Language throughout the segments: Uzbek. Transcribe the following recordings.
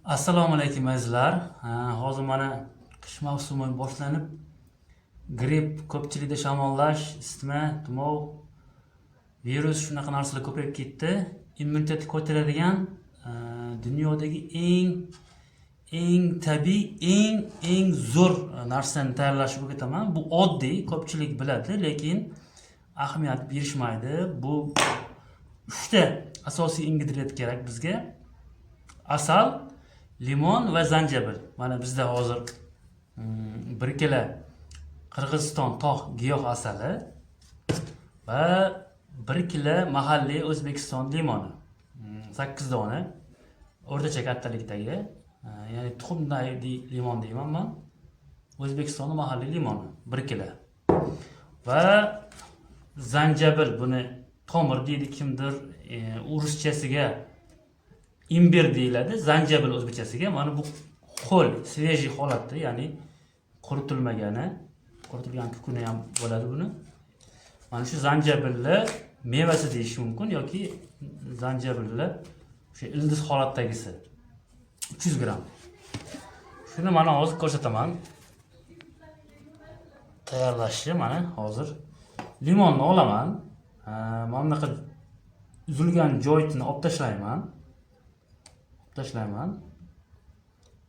Assalomu alaykum azizlar. Hozir mana qish mavsumi boshlanib, gripp, ko'pchilikda shamollash, isitma, tumov, virus shunaqa narsalar ko'payib ketdi. Immunitetni ko'taradigan dunyodagi eng tabiiy, eng zo'r narsani tayyorlashga o'rgataman. Bu oddiy, ko'pchilik biladi, lekin ahamiyat berishmaydi. Bu 3 ta asosiy ingredient kerak bizga. Asal, limon va zanjabil. Mana bizda hozir bir kilo Qirg'iziston tog' giyoh asali va 1 kilo mahalliy O'zbekiston limoni. 8 dona o'rtacha kattalikdagi, ya'ni tuxumdagi limon deyman men. O'zbekistonning mahalliy limoni 1 kilo. Va zanjabil, buni tomir deydi kimdir, ruschasiga imbir deyiladi, zanjabil o'zbekchasiga. Mana bu ho'l, svejiy holatda, ya'ni quritilmagani, quritilgan kukuni ham bo'ladi buni. Mana shu zanjabilni mevasi deyish mumkin yoki zanjabilni o'sha ildiz holatdagisi 300 gram. Shuni mana hozir ko'rsataman. Tayyorlashni mana hozir limonni olaman. Mana bunaqa uzilgan joyini olib tashlayman.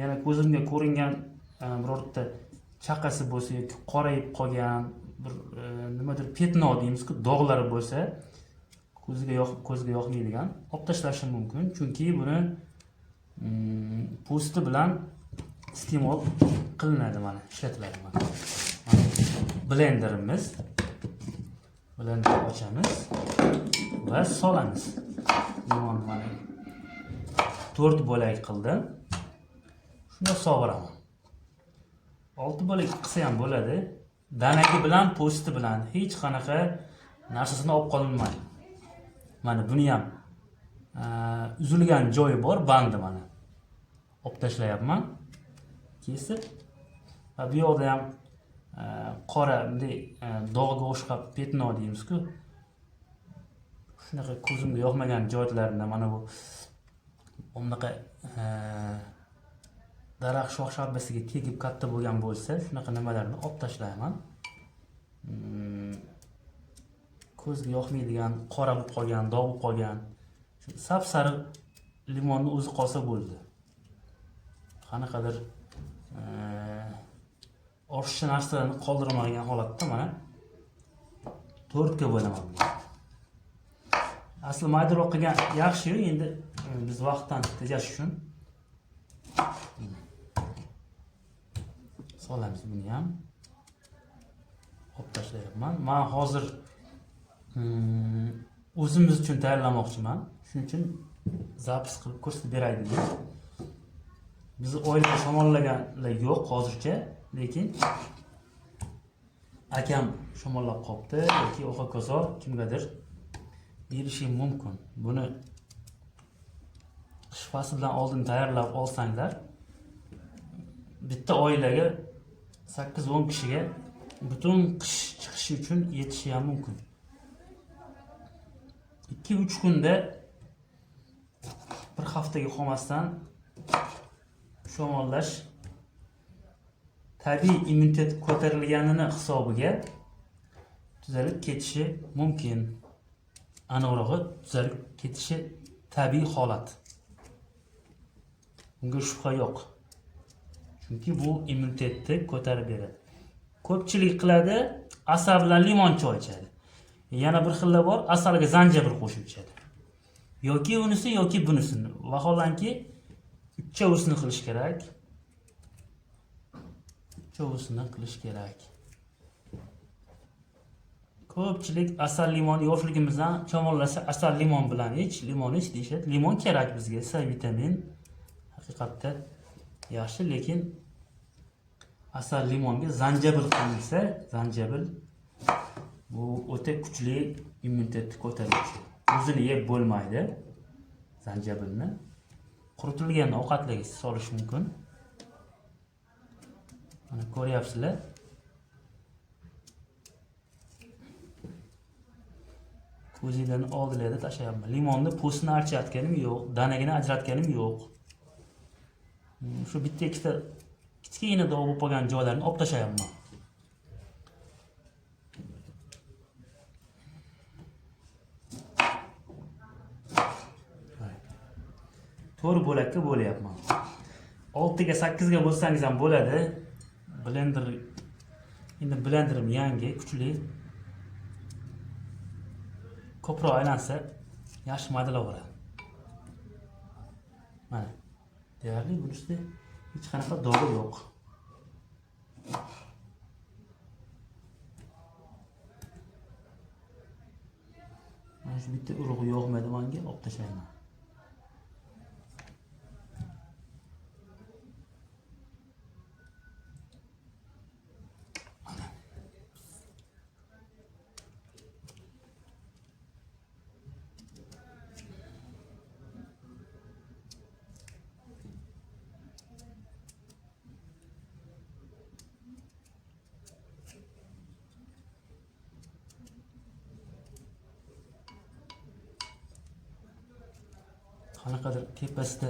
Yana ko'zimga ko'ringan birorta chaqasi bo'lsa yoki qorayib qolgan bir nimadir petno deymiz-ku, dog'lari bo'lsa, ko'zga yoqmaydigan olib tashlashim mumkin, chunki buni po'sti bilan iste'mol qilinadi, mana ishlatiladi. Mana blenderimiz, blender ochamiz va solamiz. Limon mana 4 bo'lak qildim. Shunda sovuraman. 6 bo'lak qilsa ham bo'ladi. Danagi bilan, po'sti bilan hech qanaqa narsasini olib qolinmaydi. Mana buni ham uzilgan joyi bor, bandi mana. Olib tashlayapman. Kesib. Va bu yoqda ham qora bunday dog'ga o'xshab petno deymiz-ku. Shunaqa ko'zimga yoqmagan joylarida mana bu bunaqa daraxt shox shabbasiga tegib katta bo'lgan bo'lsa, shunaqa nimalarni olib tashlayman. Ko'zga yoqmaydigan, qora bo'lib qolgan, dog' bo'lib qolgan, sap-sariq limonni o'zi qolsa bo'ldi. Qanaqadir ortiqcha narsalarni qoldirmagan holatda mana 4 ga bo'laman. Asli maydaroq qilgan yaxshi-yu, endi biz vaqtdan tejash uchun solamiz buni ham. Olib tashlayapman. Men hozir o'zimiz uchun tayyorlamoqchiman. Shuning uchun zapis qilib ko'rsatib beray dedim. Bizni oilada shamollaganlar yo'q hozircha, lekin akam shamollab qopti yoki o'qa-ko'zo kimgadir berishim mumkin. Buni qish faslidan oldin tayyorlab olsanglar, bitta oilaga 8-10 kishiga butun qish chiqishi uchun yetishi ham mumkin. 2-3 kunda, bir haftaga qolmasdan shamollash tabiiy immunitet ko'tarilganini hisobiga tuzalib ketishi mumkin. Aniqrog'i, tuzalib ketishi tabiiy holat. Bunga shubha yo'q. Chunki bu immunitetni ko'tarib beradi. Ko'pchilik qiladi, asal bilan limon choy ichadi. Yana bir xilla bor, asalga zanjabil qo'shib ichadi. Yoki unisi yoki bunisini. Vaholanki uchovsini qilish kerak. Ko'pchilik asal limon yoshligimizdan shamollasa asal limon bilan limon ich deyishadi. Limon kerak bizga, C vitamin haqiqatda yaxshi, lekin asal limonga zanjabil qo'shilsa, zanjabil bu o'ta kuchli immunitetni ko'taruvchi. O'zini yeb bo'lmaydi zanjabilni. Quritilgan ovqatlarga solish mumkin. Mana ko'ryapsizlar. Ko'zinglarni oldilarda tashlayapman. Limonni po'stini archayotganim yo'q, danagini ajratganim yo'q. Shu bitta ikkita kichkina dog' bo'lib qolgan joylarni olib tashlayapman. To'rt bo'lakka bo'layapman. 6 ga 8 ga bo'lsangiz ham bo'ladi. Blender endi blenderim yangi, kuchli. Ko'proq aylansa yaxshi maydalaveradi. Mana. Deyarli bunisi hech qanaqa dog'i yo'q. Mana shu bitta urug'i yo'qmaydi menga, olib tashlayman. Qanaqadir tepasida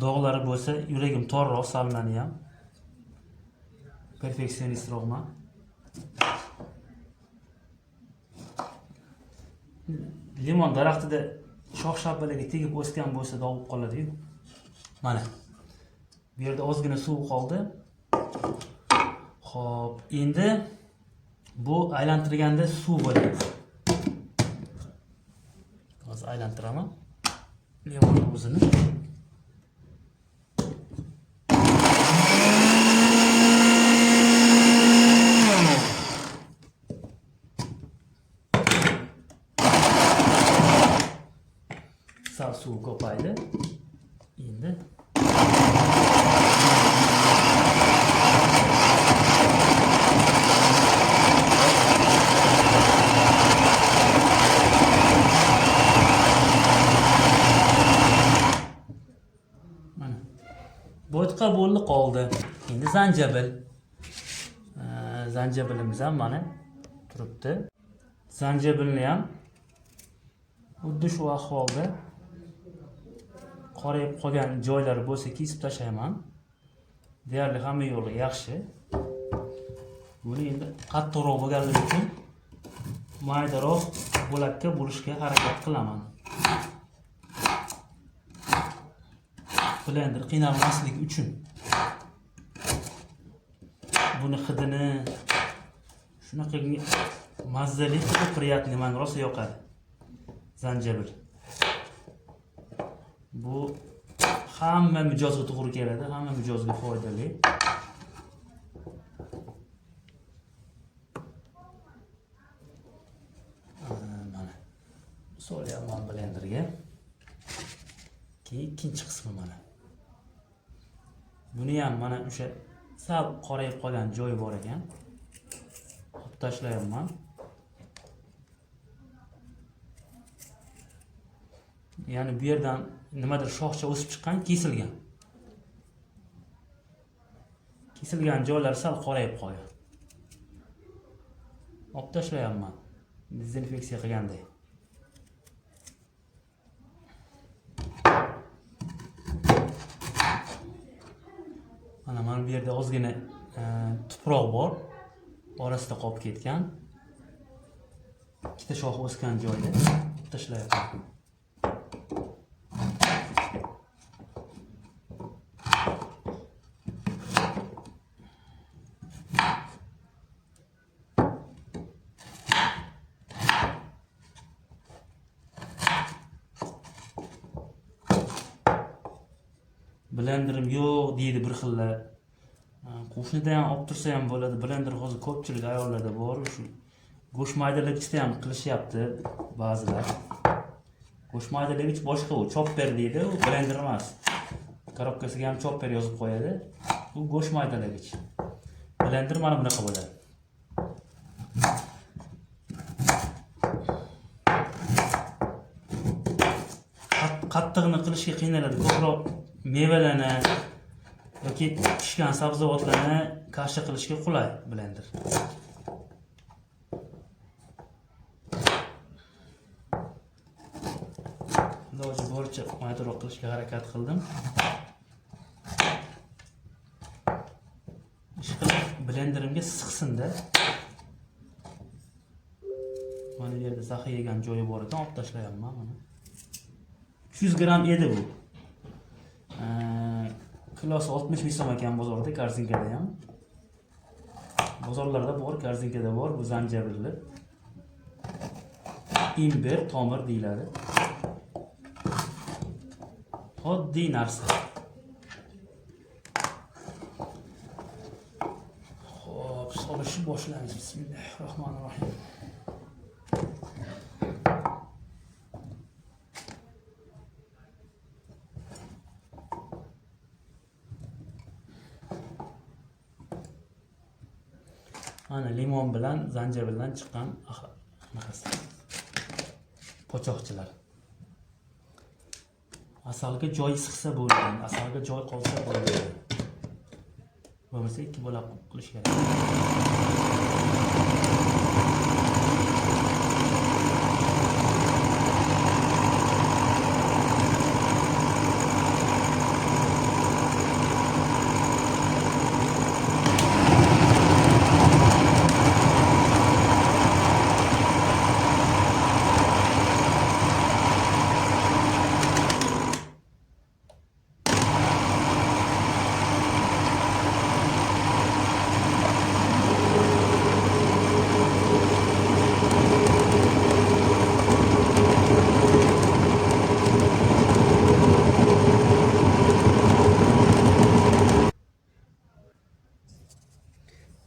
dog'lari bo'lsa, yuragim torroq salmani ham. Perfeksionistroqman. Limon daraxtida shox-shabbalarga tegib o'sgan bo'lsa dog' bo'lib qoladi-ku. Mana. Bu yerda ozgina suv qoldi. Xo'p, endi bu aylantirganda suv bo'ladi. Hozir aylantiraman. Limonni o'zini. Sal suv ko'paydi. Endi bo'tqa bo'ldi qoldi. Endi zanjabil. Zanjabilimiz ham mana turibdi. Zanjabilni ham xuddi shu ahvolda qorayib qolgan joylari bo'lsa kesib tashlayman. Deyarli hamma yo'li yaxshi. Buni endi qattiqroq bo'lganligi uchun maydaroq bo'lakka bo'lishga harakat qilaman. Blender qiynalmaslik uchun. Buni hidini shunaqa mazali, приятный, menga rosa yoqadi. Zanjabil. Bu hamma mijozga to'g'ri keladi, hamma mijozga foydali. Mana. Solyapman blenderga. Keyin ikkinchi qismi mana. Buni ham mana o'sha sal qorayib qolgan joyi bor ekan. Olib tashlayapman. Ya'ni bu yerdan nimadir shoxcha o'sib chiqqan, kesilgan. Kesilgan joylar sal qorayib qolgan. Olib tashlayapman. Dezinfeksiya qilganday. Mana bu yerda ozgina tuproq bor. Orasida qolib ketgan. Ikkita shox o'sgan joyda tashlayapman. Blenderim yo'q deydi bir xillar. Qo'shnida ham olib tursa ham bo'ladi. Blender hozir ko'pchilik ayollarda bor. Shu go'sht maydalagichda ham qilishyapti ba'zilar. Go'sht maydalagich boshqa, u chopper deydi, u blender emas. Korobkasiga ham chopper yozib qo'yadi. Bu go'sht maydalagich. Blender mana bunaqa bo'ladi. Qattig'ini qilishga qiynaladi. Ko'proq mevalarni yoki pishgan sabzavotlarni kasha qilishga qulay blender. Iloji boricha maydaroq qilishga harakat qildim. blenderimga siqsin-da. Mana bu yerda zaxa yegan joyi bor ekan, olib tashlayapman mana. 300 gram edi bu. Kilosi 60 ming so'm ekan bozorda, korzinkada ham. Bozorlarda bor, korzinkada bor bu zanjabilli. Imber tomir deyiladi. Oddiy narsa. Xo'p, solishni boshlaymiz. Bismillahirrohmanirrohim. Mana limon bilan zanjabildan chiqqan pochoqchilar. Asalga joy siqsa bo'lgan, asalga joy qolsa bo'ladi. Bo'lmasa ikki bo'lib qilish kerak.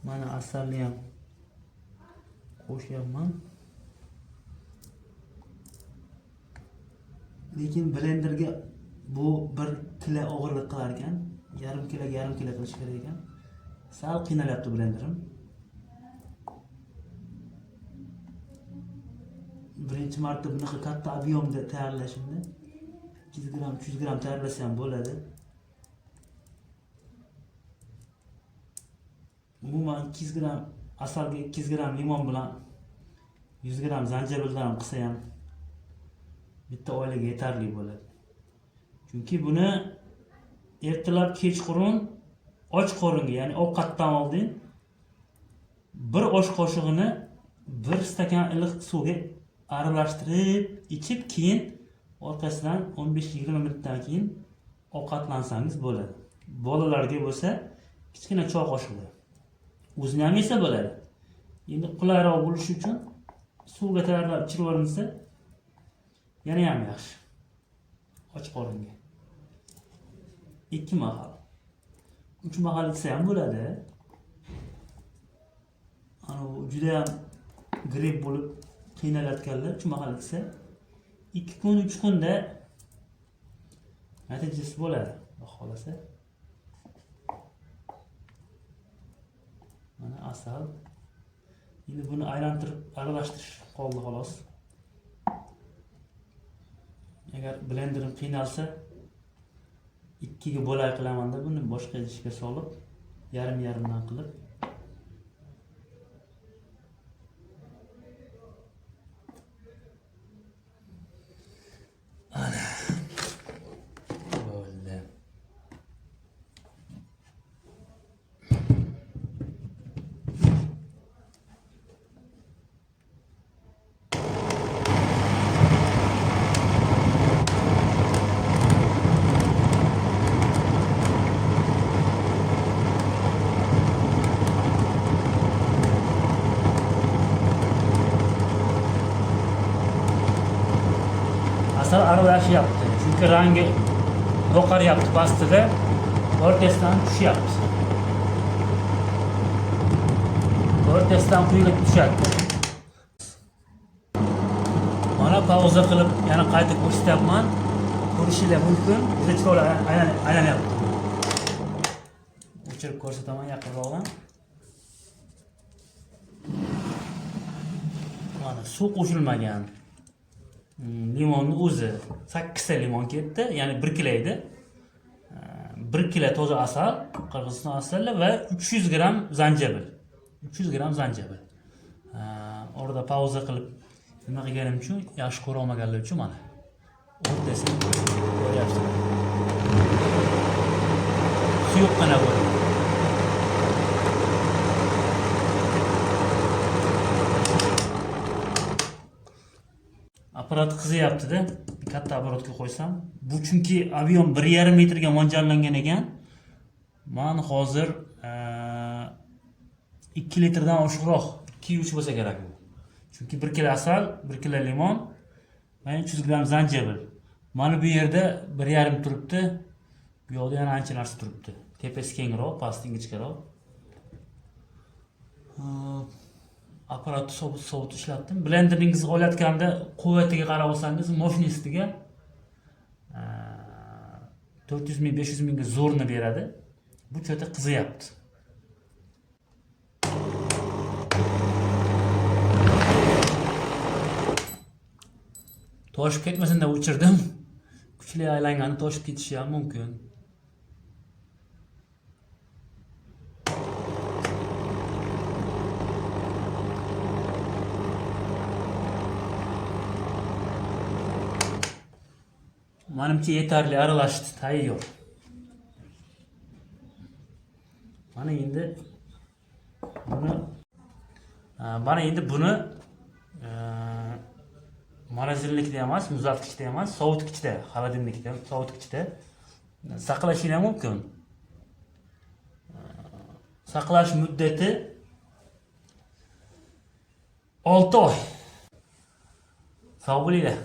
Mana asalni ham qo'shyapman. Lekin blenderga bu 1 kilo og'irlik qilar ekan, yarim kilo qilish kerak ekan. Sal qiynalyapti blenderim. Birinchi marta bunaqa katta ob'yomda tayyorlashimda 200 gram, 300 gram tayyorlasam bo'ladi. Umuman 200 gram asalga 200 gram limon bilan 100 gram zanjabildan ham qilsa ham bitta oilaga yetarli bo'ladi. Chunki buni ertalab kechqurun och qoringa, ya'ni ovqatdan oldin bir osh qoshig'ini 1 stakan iliq suvga aralashtirib ichib, keyin orqasidan 15-20 minutdan keyin ovqatlansangiz bo'ladi. Bolalarga bo'lsa kichkina choy qoshiqda o'zini ham yesa bo'ladi. Endi qulayroq bo'lishi uchun suvga tayyorlab ichirib olinsa yana ham yaxshi. Och qoringa. 2 mahal. 3 mahal ichsa ham bo'ladi. Ana bu juda ham grip bo'lib qiynalayotganlar 3 mahal ichsa 2 kun, 3 kunda natijasi bo'ladi, xohlasa. Mana asal. Endi buni aylantirib aralashtirish qoldi xolos. Agar blenderim qiynalsa 2 ga bo'lay qilaman-da, buni boshqa idishga solib, yarim-yarimdan qilib ana bo'ldi. Asal aralashyapti, chunki rangi oqaryapti pastida, o'rtasidan tushyapti. O'rtasidan quyilib tushadi. Mana pauza qilib, yana qayta ko'rsatyapman. Ko'rishingiz mumkin. Juda chiroyli aylanyapti. O'chirib ko'rsataman yaqinroqdan. Mana suv qo'shilmagan. Limonni o'zi 8 ta limon ketdi, ya'ni 1 kilo edi. 1 kilo toza asal, Qirg'iziston asali va 300 gram zanjabil. 300 gram zanjabil. Orada pauza qilib nima qilganim uchun, yaxshi ko'ra olmaganlar uchun mana o'rtasiga qo'yapsiz. Suyuqqina bo'ladi. Aparat qizyapti-da. Bir katta aparatga qo'ysam. Bu chunki avion 1,5 metrga mo'ljallangan ekan. Mana hozir 2 litrdan oshiqroq, 2-3 bo'lsa kerak bu. Chunki 1 kilo asal, 1 kilo limon va 300 gram zanjabil. Mana bu yerda 1,5 turibdi. Bu yoqda yana ancha narsa turibdi. Tepasi kengroq, pasti ingichkaroq. Aparatni sovutib ishlatdim. Blenderingizni olayotganda quvvatiga qarab olsangiz, moshinisiga 400 ming, 500 mingga zo'rni beradi. Bu cho'ta qizyapti. Toshib ketmasin deb o'chirdim. Kuchli aylangani toshib ketishi ham mumkin. Menimcha yetarli aralashdi, tayyor. Mana endi buni morozinlikda emas, muzlatgichda emas, sovutgichda, xolodilnikda, sovutgichda saqlashingiz mumkin. Saqlash muddati 6 oy. Sog' bo'linglar.